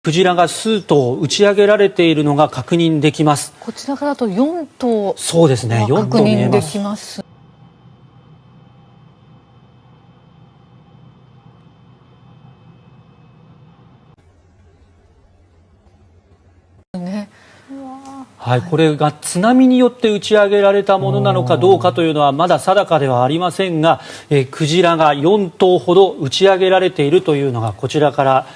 クジラが数頭打ち上げられているのが確認できます。こちらからだと4頭そうですね、4確頭見え認でます。きます。ね、はい、これが津波によって打ち上げられたものなのかどうかというのはまだ定かではありませんが、クジラが4頭ほど打ち上げられているというのがこちらから